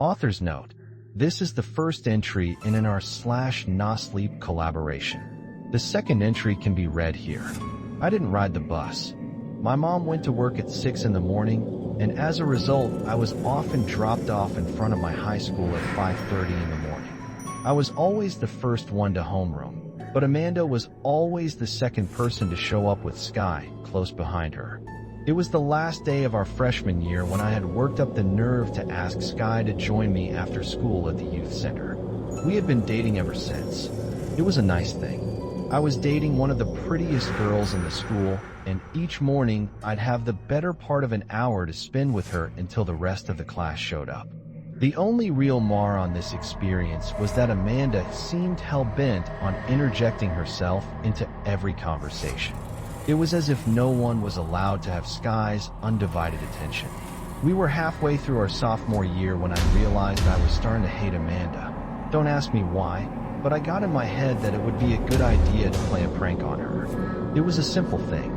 Author's note: this is the first entry in an r/no-sleep collaboration. The second entry can be read here. I didn't ride the bus. My mom went to work at 6 in the morning, and as a result, I was often dropped off in front of my high school at 5:30 in the morning. I was always the first one to homeroom, but Amanda was always the second person to show up with Sky close behind her. It was the last day of our freshman year when I had worked up the nerve to ask Sky to join me after school at the youth center. We had been dating ever since. It was a nice thing. I was dating one of the prettiest girls in the school, and each morning I'd have the better part of an hour to spend with her until the rest of the class showed up. The only real mar on this experience was that Amanda seemed hell-bent on interjecting herself into every conversation. It was as if no one was allowed to have Sky's undivided attention. We were halfway through our sophomore year when I realized I was starting to hate Amanda. Don't ask me why, but I got in my head that it would be a good idea to play a prank on her. It was a simple thing.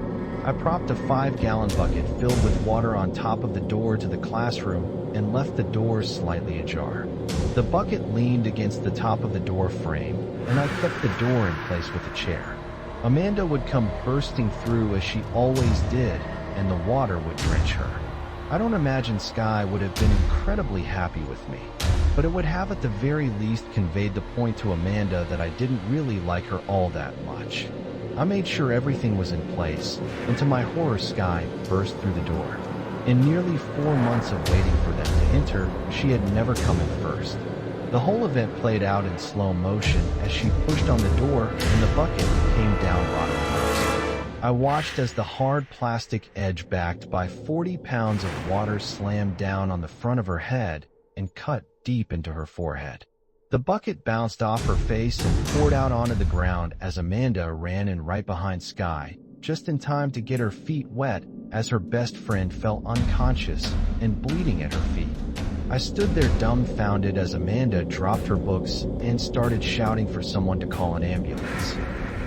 I propped a 5-gallon bucket filled with water on top of the door to the classroom and left the door slightly ajar. The bucket leaned against the top of the door frame, and I kept the door in place with a chair. Amanda would come bursting through as she always did, and the water would drench her. I don't imagine Sky would have been incredibly happy with me, but it would have at the very least conveyed the point to Amanda that I didn't really like her all that much. I made sure everything was in place, and to my horror, Sky burst through the door. In nearly 4 months of waiting for them to enter, she had never come in first. The whole event played out in slow motion as she pushed on the door and the bucket came down bottom first. I watched as the hard plastic edge backed by 40 pounds of water slammed down on the front of her head and cut deep into her forehead. The bucket bounced off her face and poured out onto the ground as Amanda ran in right behind Sky, just in time to get her feet wet as her best friend fell unconscious and bleeding at her feet. I stood there dumbfounded as Amanda dropped her books and started shouting for someone to call an ambulance.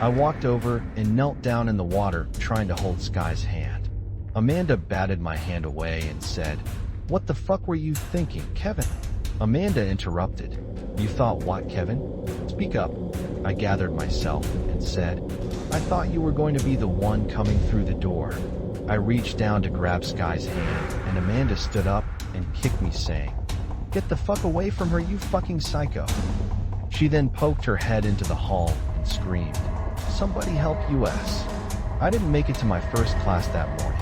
I walked over and knelt down in the water, trying to hold Sky's hand. Amanda batted my hand away and said, "What the fuck were you thinking, Kevin?" Amanda interrupted. "You thought what, Kevin? Speak up." I gathered myself and said, "I thought you were going to be the one coming through the door." I reached down to grab Sky's hand, and Amanda stood up and kicked me, saying, "Get the fuck away from her, you fucking psycho." She then poked her head into the hall and screamed, "Somebody help US." I didn't make it to my first class that morning.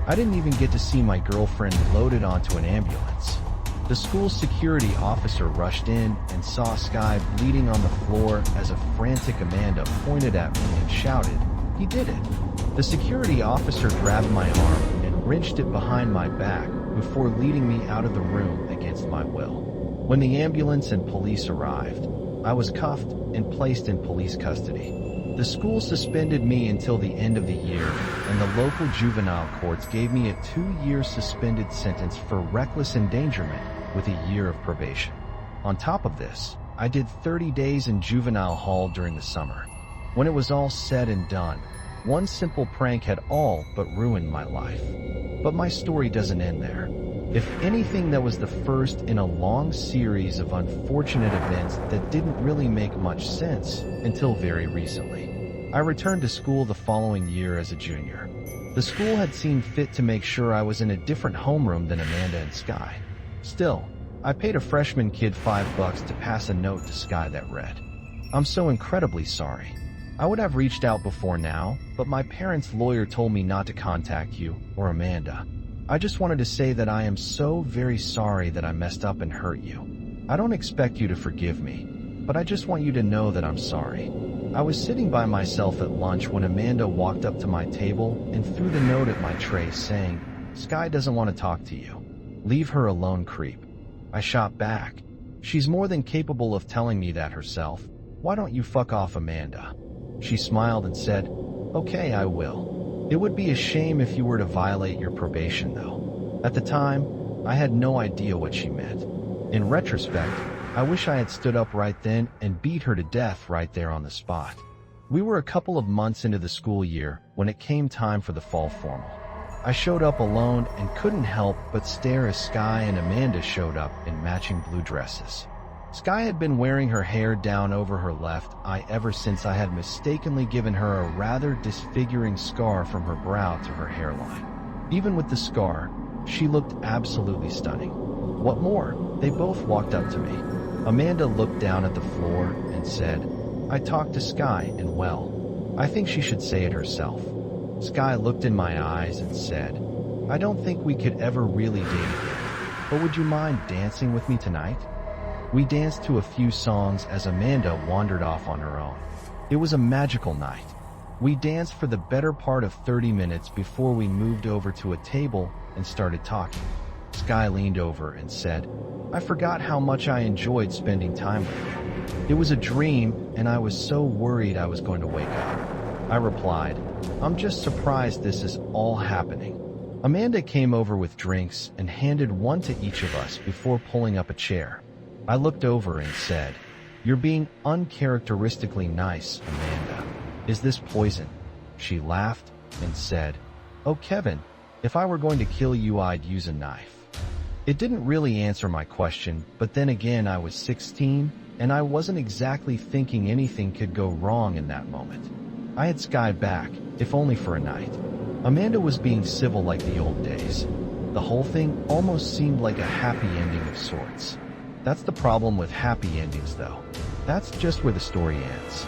I didn't even get to see my girlfriend loaded onto an ambulance. The school's security officer rushed in and saw Sky bleeding on the floor as a frantic Amanda pointed at me and shouted, "He did it." The security officer grabbed my arm and wrenched it behind my back before leading me out of the room against my will. When the ambulance and police arrived, I was cuffed and placed in police custody. The school suspended me until the end of the year, and the local juvenile courts gave me a 2-year suspended sentence for reckless endangerment with a year of probation. On top of this, I did 30 days in juvenile hall during the summer. When it was all said and done, one simple prank had all but ruined my life. But my story doesn't end there. If anything, that was the first in a long series of unfortunate events that didn't really make much sense until very recently. I returned to school the following year as a junior. The school had seen fit to make sure I was in a different homeroom than Amanda and Sky. Still, I paid a freshman kid $5 to pass a note to Sky that read, "I'm so incredibly sorry. I would have reached out before now, but my parents' lawyer told me not to contact you or Amanda. I just wanted to say that I am so very sorry that I messed up and hurt you. I don't expect you to forgive me, but I just want you to know that I'm sorry." I was sitting by myself at lunch when Amanda walked up to my table and threw the note at my tray saying, "Sky doesn't want to talk to you. Leave her alone, creep." I shot back, "She's more than capable of telling me that herself. Why don't you fuck off, Amanda?" She smiled and said, "Okay, I will. It would be a shame if you were to violate your probation, though." At the time, I had no idea what she meant. In retrospect, I wish I had stood up right then and beat her to death right there on the spot. We were a couple of months into the school year when it came time for the fall formal. I showed up alone and couldn't help but stare as Sky and Amanda showed up in matching blue dresses. Sky had been wearing her hair down over her left eye ever since I had mistakenly given her a rather disfiguring scar from her brow to her hairline. Even with the scar, she looked absolutely stunning. What more? They both walked up to me. Amanda looked down at the floor and said, "I talked to Sky, and well, I think she should say it herself." Sky looked in my eyes and said, "I don't think we could ever really date again, but would you mind dancing with me tonight?" We danced to a few songs as Amanda wandered off on her own. It was a magical night. We danced for the better part of 30 minutes before we moved over to a table and started talking. Sky leaned over and said, "I forgot how much I enjoyed spending time with you. It was a dream, and I was so worried I was going to wake up." I replied, "I'm just surprised this is all happening." Amanda came over with drinks and handed one to each of us before pulling up a chair. I looked over and said, "You're being uncharacteristically nice, Amanda. Is this poison?" She laughed and said, "Oh, Kevin, if I were going to kill you, I'd use a knife." It didn't really answer my question, but then again, I was 16, and I wasn't exactly thinking anything could go wrong in that moment. I had Sky back, if only for a night. Amanda was being civil like the old days. The whole thing almost seemed like a happy ending of sorts. That's the problem with happy endings, though. That's just where the story ends.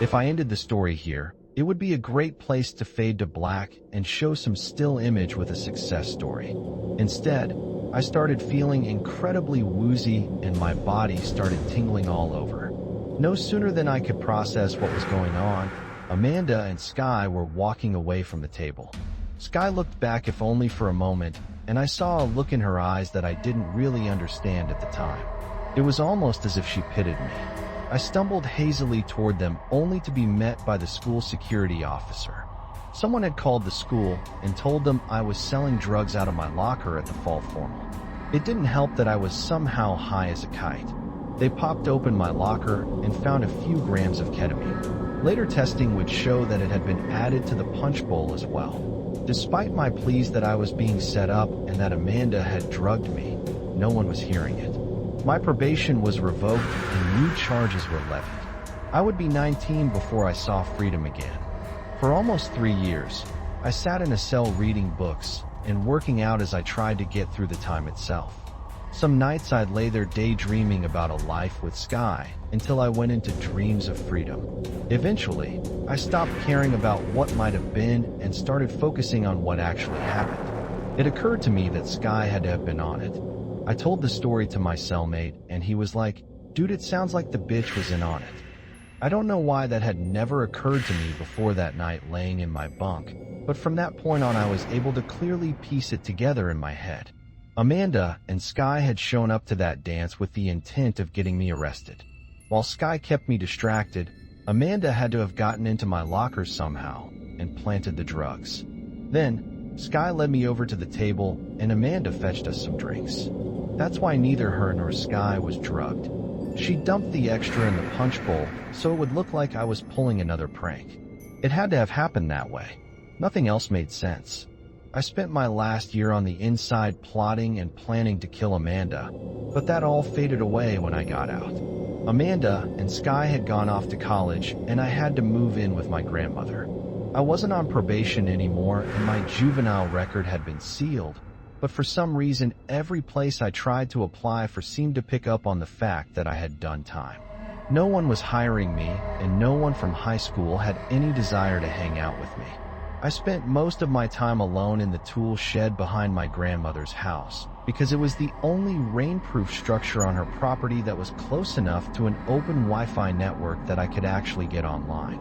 If I ended the story here, it would be a great place to fade to black and show some still image with a success story. Instead, I started feeling incredibly woozy and my body started tingling all over. No sooner than I could process what was going on, Amanda and Sky were walking away from the table. Sky looked back, if only for a moment, and I saw a look in her eyes that I didn't really understand at the time. It was almost as if she pitied me. I stumbled hazily toward them, only to be met by the school security officer. Someone had called the school and told them I was selling drugs out of my locker at the fall formal. It didn't help that I was somehow high as a kite. They popped open my locker and found a few grams of ketamine. Later testing would show that it had been added to the punch bowl as well. Despite my pleas that I was being set up and that Amanda had drugged me, no one was hearing it. My probation was revoked and new charges were levied. I would be 19 before I saw freedom again. For almost 3 years, I sat in a cell reading books and working out as I tried to get through the time itself. Some nights I'd lay there daydreaming about a life with Sky until I went into dreams of freedom. Eventually, I stopped caring about what might have been and started focusing on what actually happened. It occurred to me that Sky had to have been on it. I told the story to my cellmate and he was like, "Dude, it sounds like the bitch was in on it." I don't know why that had never occurred to me before that night laying in my bunk, but from that point on I was able to clearly piece it together in my head. Amanda and Sky had shown up to that dance with the intent of getting me arrested. While Sky kept me distracted, Amanda had to have gotten into my locker somehow and planted the drugs. Then, Sky led me over to the table and Amanda fetched us some drinks. That's why neither her nor Sky was drugged. She dumped the extra in the punch bowl so it would look like I was pulling another prank. It had to have happened that way. Nothing else made sense. I spent my last year on the inside plotting and planning to kill Amanda, but that all faded away when I got out. Amanda and Sky had gone off to college and I had to move in with my grandmother. I wasn't on probation anymore and my juvenile record had been sealed, but for some reason every place I tried to apply for seemed to pick up on the fact that I had done time. No one was hiring me and no one from high school had any desire to hang out with me. I spent most of my time alone in the tool shed behind my grandmother's house because it was the only rainproof structure on her property that was close enough to an open Wi-Fi network that I could actually get online.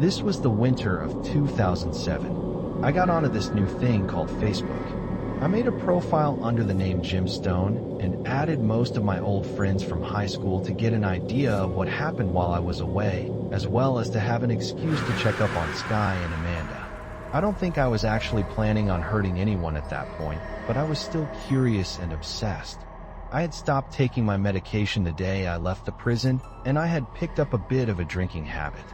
This was the winter of 2007. I got onto this new thing called Facebook. I made a profile under the name Jim Stone and added most of my old friends from high school to get an idea of what happened while I was away, as well as to have an excuse to check up on Sky and Amanda. I don't think I was actually planning on hurting anyone at that point, but I was still curious and obsessed. I had stopped taking my medication the day I left the prison, and I had picked up a bit of a drinking habit.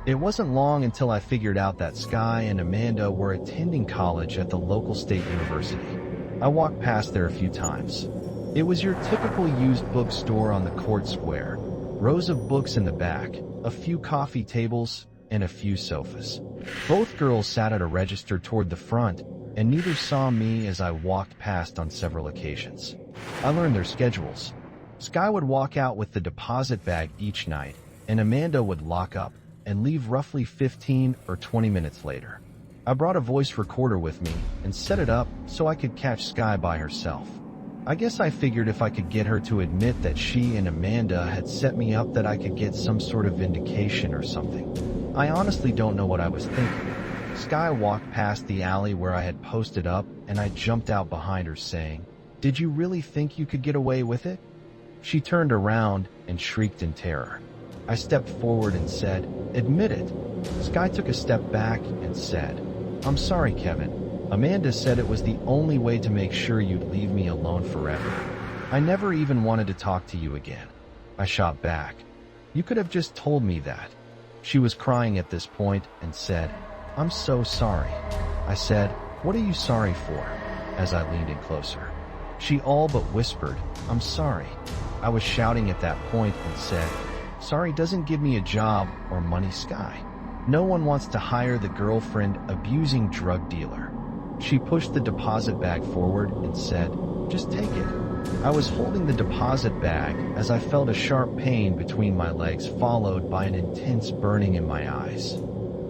It wasn't long until I figured out that Sky and Amanda were attending college at the local state university. I walked past there a few times. It was your typical used bookstore on the court square. Rows of books in the back, a few coffee tables, and a few sofas. Both girls sat at a register toward the front, and neither saw me as I walked past on several occasions. I learned their schedules. Sky would walk out with the deposit bag each night, and Amanda would lock up and leave roughly 15 or 20 minutes later. I brought a voice recorder with me and set it up so I could catch Sky by herself. I guess I figured if I could get her to admit that she and Amanda had set me up that I could get some sort of vindication or something. I honestly don't know what I was thinking. Sky walked past the alley where I had posted up, and I jumped out behind her saying, "Did you really think you could get away with it?" She turned around and shrieked in terror. I stepped forward and said, "Admit it." Sky took a step back and said, "I'm sorry, Kevin. Amanda said it was the only way to make sure you'd leave me alone forever. I never even wanted to talk to you again." I shot back, "You could have just told me that." She was crying at this point and said, "I'm so sorry." I said, "What are you sorry for?" as I leaned in closer. She all but whispered, "I'm sorry." I was shouting at that point and said, "Sorry doesn't give me a job or money, Sky. No one wants to hire the girlfriend-abusing drug dealer." She pushed the deposit bag forward and said, "Just take it." I was holding the deposit bag as I felt a sharp pain between my legs followed by an intense burning in my eyes.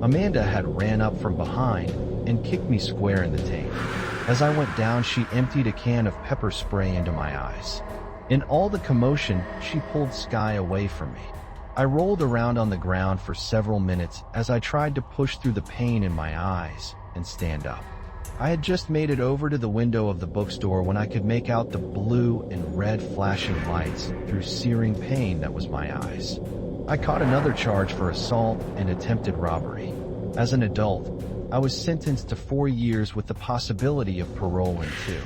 Amanda had ran up from behind and kicked me square in the taint. As I went down, she emptied a can of pepper spray into my eyes. In all the commotion, she pulled Sky away from me. I rolled around on the ground for several minutes as I tried to push through the pain in my eyes and stand up. I had just made it over to the window of the bookstore when I could make out the blue and red flashing lights through searing pain that was my eyes. I caught another charge for assault and attempted robbery. As an adult, I was sentenced to 4 years with the possibility of parole in 2.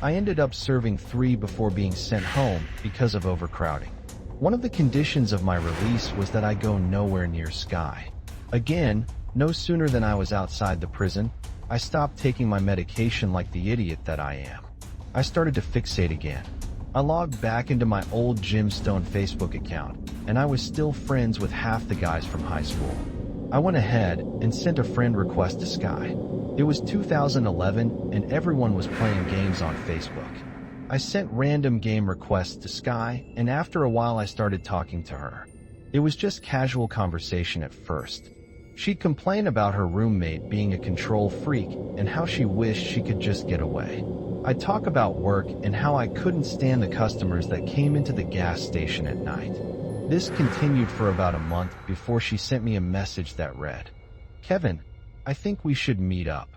I ended up serving 3 before being sent home because of overcrowding. One of the conditions of my release was that I go nowhere near Sky. Again, no sooner than I was outside the prison, I stopped taking my medication like the idiot that I am. I started to fixate again. I logged back into my old Jim Stone Facebook account, and I was still friends with half the guys from high school. I went ahead and sent a friend request to Sky. It was 2011, and everyone was playing games on Facebook. I sent random game requests to Sky, and after a while I started talking to her. It was just casual conversation at first. She'd complain about her roommate being a control freak and how she wished she could just get away. I'd talk about work and how I couldn't stand the customers that came into the gas station at night. This continued for about a month before she sent me a message that read, "Kevin, I think we should meet up."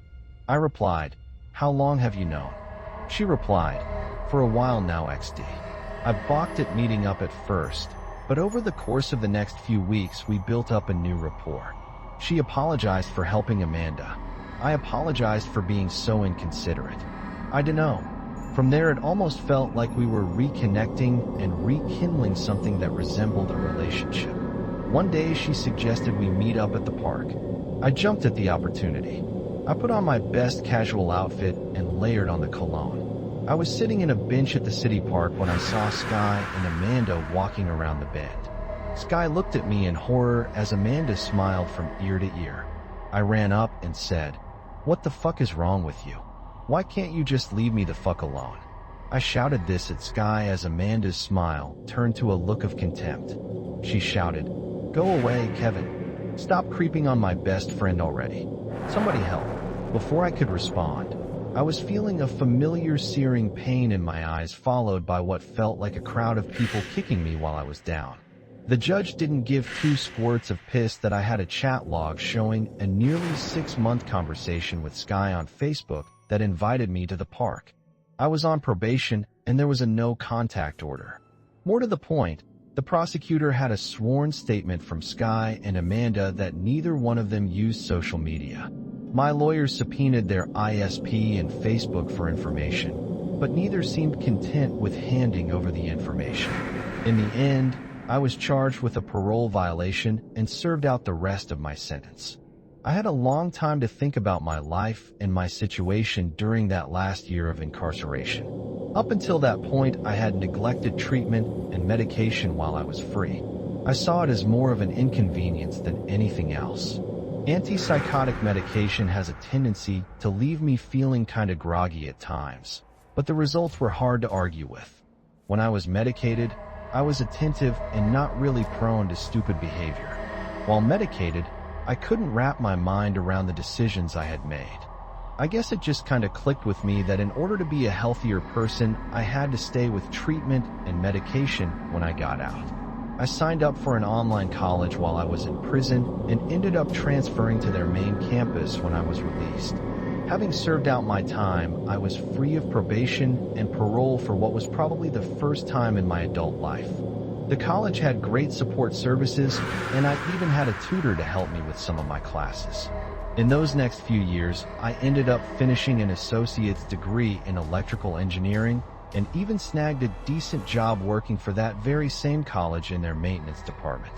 I replied, "How long have you known?" She replied, "For a while now, XD." I balked at meeting up at first, but over the course of the next few weeks we built up a new rapport. She apologized for helping Amanda. I apologized for being so inconsiderate. I dunno. From there it almost felt like we were reconnecting and rekindling something that resembled a relationship. One day she suggested we meet up at the park. I jumped at the opportunity. I put on my best casual outfit and layered on the cologne. I was sitting in a bench at the city park when I saw Sky and Amanda walking around the bend. Sky looked at me in horror as Amanda smiled from ear to ear. I ran up and said, "What the fuck is wrong with you? Why can't you just leave me the fuck alone?" I shouted this at Sky as Amanda's smile turned to a look of contempt. She shouted, "Go away, Kevin. Stop creeping on my best friend already. Somebody help." Before I could respond, I was feeling a familiar searing pain in my eyes followed by what felt like a crowd of people kicking me while I was down. The judge didn't give 2 squirts of piss that I had a chat log showing a nearly 6-month conversation with Sky on Facebook that invited me to the park. I was on probation and there was a no contact order. More to the point, the prosecutor had a sworn statement from Sky and Amanda that neither one of them used social media. My lawyers subpoenaed their ISP and Facebook for information, but neither seemed content with handing over the information. In the end, I was charged with a parole violation and served out the rest of my sentence. I had a long time to think about my life and my situation during that last year of incarceration. Up until that point, I had neglected treatment and medication while I was free. I saw it as more of an inconvenience than anything else. Antipsychotic medication has a tendency to leave me feeling kinda groggy at times, but the results were hard to argue with. When I was medicated, I was attentive and not really prone to stupid behavior. While medicated, I couldn't wrap my mind around the decisions I had made. I guess it just kinda clicked with me that in order to be a healthier person, I had to stay with treatment and medication when I got out. I signed up for an online college while I was in prison and ended up transferring to their main campus when I was released. Having served out my time, I was free of probation and parole for what was probably the first time in my adult life. The college had great support services, and I even had a tutor to help me with some of my classes. In those next few years, I ended up finishing an associate's degree in electrical engineering and even snagged a decent job working for that very same college in their maintenance department.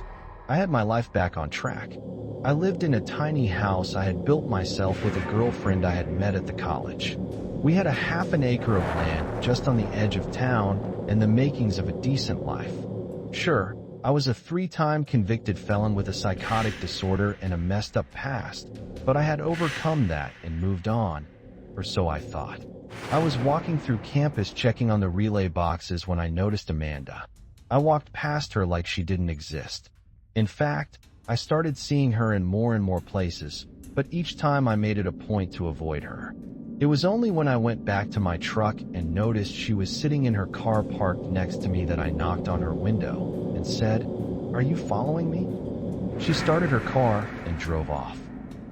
I had my life back on track. I lived in a tiny house I had built myself with a girlfriend I had met at the college. We had a half an acre of land just on the edge of town and the makings of a decent life. Sure, I was a 3-time convicted felon with a psychotic disorder and a messed up past, but I had overcome that and moved on, or so I thought. I was walking through campus checking on the relay boxes when I noticed Amanda. I walked past her like she didn't exist. In fact, I started seeing her in more places, but each time I made it a point to avoid her. It was only when I went back to my truck and noticed she was sitting in her car parked next to me that I knocked on her window and said, "Are you following me?" She started her car and drove off.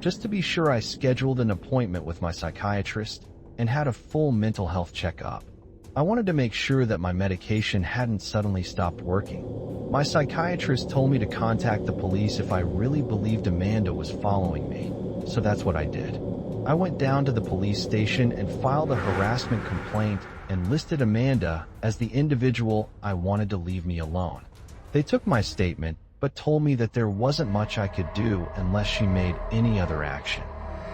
Just to be sure, I scheduled an appointment with my psychiatrist and had a full mental health checkup. I wanted to make sure that my medication hadn't suddenly stopped working. My psychiatrist told me to contact the police if I really believed Amanda was following me, so that's what I did. I went down to the police station and filed a harassment complaint and listed Amanda as the individual I wanted to leave me alone. They took my statement, but told me that there wasn't much I could do unless she made any other action.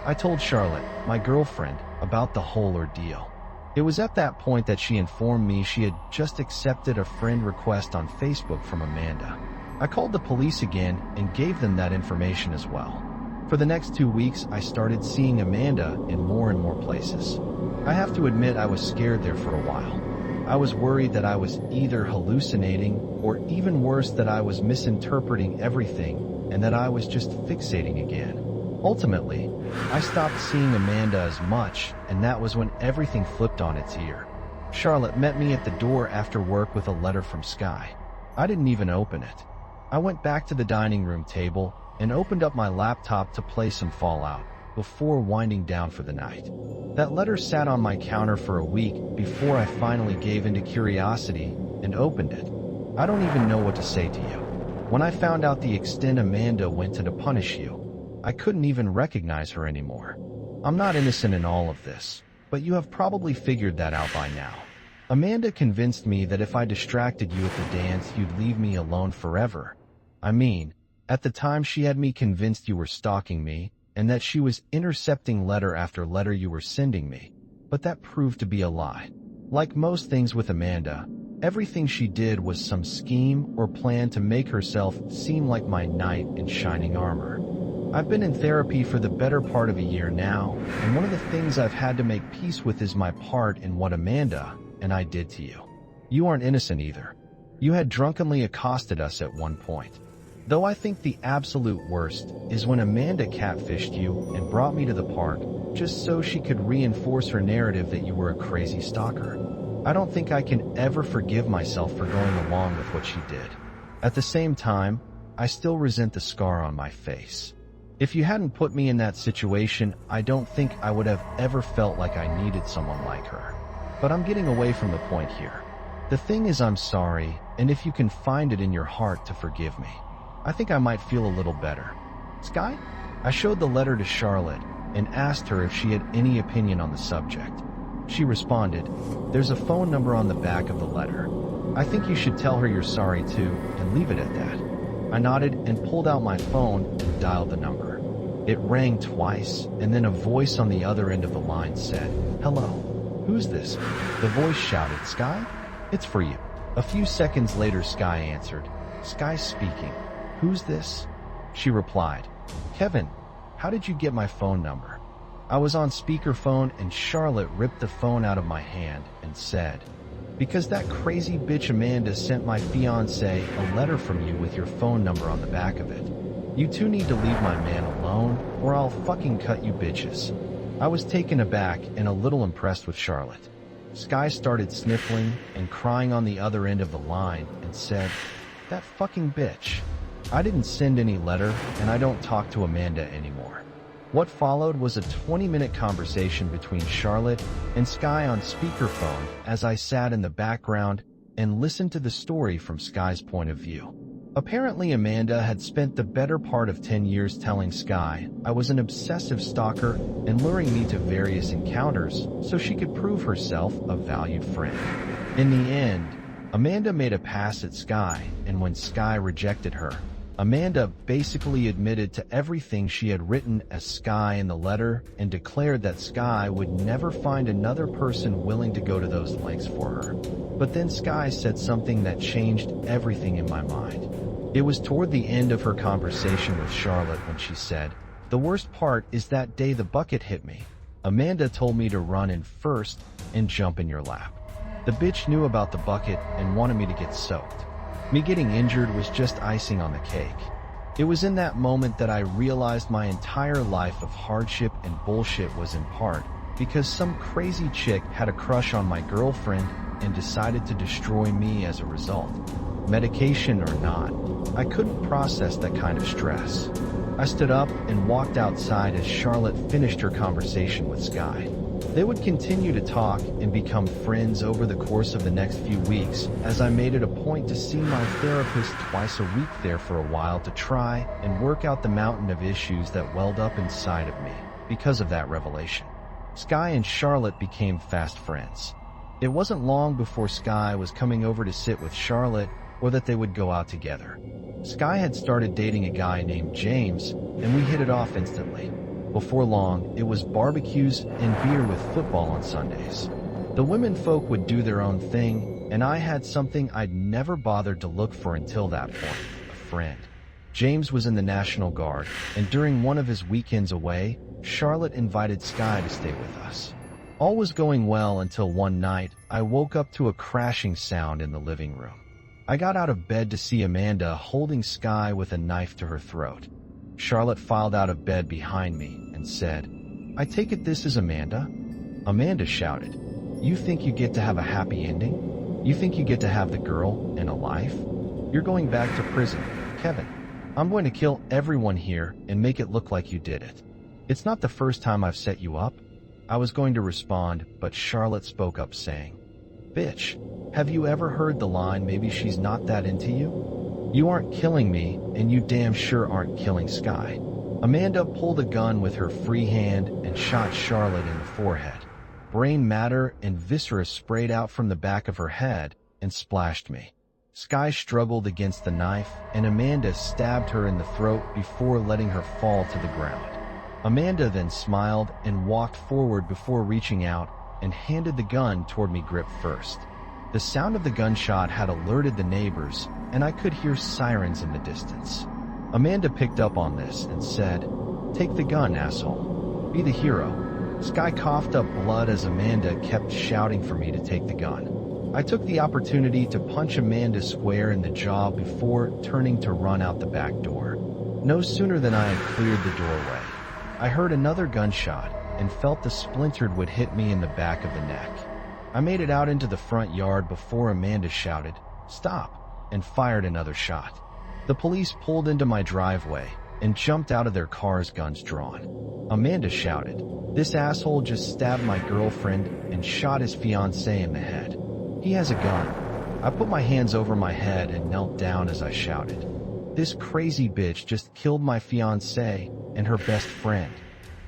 I told Charlotte, my girlfriend, about the whole ordeal. It was at that point that she informed me she had just accepted a friend request on Facebook from Amanda. I called the police again and gave them that information as well. For the next 2 weeks, I started seeing Amanda in more places. I have to admit I was scared there for a while. I was worried that I was either hallucinating or even worse that I was misinterpreting everything and that I was just fixating again. Ultimately, I stopped seeing Amanda as much, and that was when everything flipped on its ear. Charlotte met me at the door after work with a letter from Sky. I didn't even open it. I went back to the dining room table and opened up my laptop to play some Fallout before winding down for the night. That letter sat on my counter for a week before I finally gave into curiosity and opened it. I don't even know what to say to you. When I found out the extent Amanda went to punish you, I couldn't even recognize her anymore. I'm not innocent in all of this, but you have probably figured that out by now. Amanda convinced me that if I distracted you at the dance, you'd leave me alone forever. I mean, at the time she had me convinced you were stalking me and that she was intercepting letter after letter you were sending me, but that proved to be a lie. Like most things with Amanda, everything she did was some scheme or plan to make herself seem like my knight in shining armor. I've been in therapy for the better part of a year now, and one of the things I've had to make peace with is my part in what Amanda and I did to you. You aren't innocent either. You had drunkenly accosted us at one point. Though I think the absolute worst is when Amanda catfished you and brought me to the park just so she could reinforce her narrative that you were a crazy stalker. I don't think I can ever forgive myself for going along with what she did. At the same time, I still resent the scar on my face. If you hadn't put me in that situation, I don't think I would have ever felt like I needed someone like her. But I'm getting away from the point here. The thing is, I'm sorry, and if you can find it in your heart to forgive me, I think I might feel a little better. Sky? I showed the letter to Charlotte and asked her if she had any opinion on the subject. She responded, "There's a phone number on the back of the letter." I think you should tell her you're sorry too, and leave it at that. I nodded and pulled out my phone and dialed the number. It rang twice, and then a voice on the other end of the line said, "Hello. Who's this?" The voice shouted, "Sky? It's for you." A few seconds later, Sky answered, "Sky speaking. Who's this?" She replied, "Kevin, how did you get my phone number?" I was on speakerphone and Charlotte ripped the phone out of my hand and said, "Because that crazy bitch Amanda sent my fiancé a letter from you with your phone number on the back of it. You two need to leave my man alone or I'll fucking cut you bitches." I was taken aback and a little impressed with Charlotte. Sky started sniffling and crying on the other end of the line and said, "That fucking bitch. I didn't send any letter and I don't talk to Amanda anymore." What followed was a 20-minute conversation between Charlotte and Sky on speakerphone as I sat in the background and listened to the story from Sky's point of view. Apparently, Amanda had spent the better part of 10 years telling Sky I was an obsessive stalker and luring me to various encounters so she could prove herself a valued friend. In the end, Amanda made a pass at Sky, and when Sky rejected her, Amanda basically admitted to everything she had written as Sky in the letter and declared that Sky would never find another person willing to go to those lengths for her. But then Sky said something that changed everything in my mind. It was toward the end of her conversation with Charlotte when she said, "The worst part is that day the bucket hit me. Amanda told me to run in first and jump in your lap. The bitch knew about the bucket and wanted me to get soaked. Me getting injured was just icing on the cake." It was in that moment that I realized my entire life of hardship and bullshit was in part because some crazy chick had a crush on my girlfriend and decided to destroy me as a result. Medication or not, I couldn't process that kind of stress. I stood up and walked outside as Charlotte finished her conversation with Sky. They would continue to talk and become friends over the course of the next few weeks as I made it a point to see my therapist twice a week there for a while to try and work out the mountain of issues that welled up inside of me because of that revelation. Sky and Charlotte became fast friends. It wasn't long before Sky was coming over to sit with Charlotte or that they would go out together. Sky had started dating a guy named James, and we hit it off instantly. Before long, it was barbecues and beer with football on Sundays. The women folk would do their own thing, and I had something I'd never bothered to look for until that point, a friend. James was in the National Guard, and during one of his weekends away, Charlotte invited Sky to stay with us. All was going well until one night, I woke up to a crashing sound in the living room. I got out of bed to see Amanda holding Sky with a knife to her throat. Charlotte filed out of bed behind me and said, "I take it this is Amanda?" Amanda shouted, "You think you get to have a happy ending? You think you get to have the girl and a life? You're going back to prison, Kevin. I'm going to kill everyone here and make it look like you did it. It's not the first time I've set you up." I was going to respond, but Charlotte spoke up saying, "Bitch, have you ever heard the line, maybe she's not that into you? You aren't killing me, and you damn sure aren't killing Sky." Amanda pulled a gun with her free hand and shot Charlotte in the forehead. Brain matter and viscera sprayed out from the back of her head and splashed me. Sky struggled against the knife, and Amanda stabbed her in the throat before letting her fall to the ground. Amanda then smiled and walked forward before reaching out and handed the gun toward me grip first. The sound of the gunshot had alerted the neighbors, and I could hear sirens in the distance. Amanda picked up on this and said, "Take the gun, asshole. Be the hero." Sky coughed up blood as Amanda kept shouting for me to take the gun. I took the opportunity to punch Amanda square in the jaw before turning to run out the back door. No sooner than I had cleared the doorway, I heard another gunshot and felt the splintered wood hit me in the back of the neck. I made it out into the front yard before Amanda shouted, "Stop," and fired another shot. The police pulled into my driveway and jumped out of their cars, guns drawn. Amanda shouted, "This asshole just stabbed my girlfriend and shot his fiancée in the head. He has a gun." I put my hands over my head and knelt down as I shouted, "This crazy bitch just killed my fiancée and her best friend.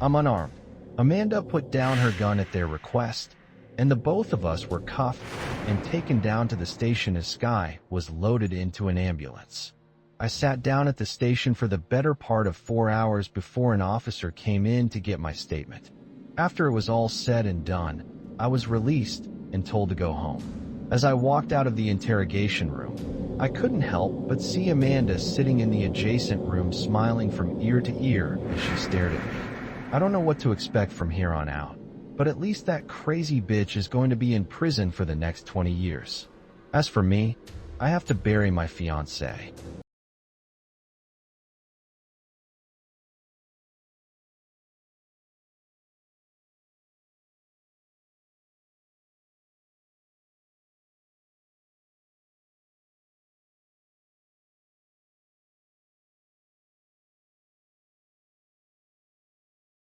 I'm unarmed." Amanda put down her gun at their request, and the both of us were cuffed and taken down to the station as Sky was loaded into an ambulance. I sat down at the station for the better part of 4 hours before an officer came in to get my statement. After it was all said and done, I was released and told to go home. As I walked out of the interrogation room, I couldn't help but see Amanda sitting in the adjacent room smiling from ear to ear as she stared at me. I don't know what to expect from here on out, but at least that crazy bitch is going to be in prison for the next 20 years. As for me, I have to bury my fiancé.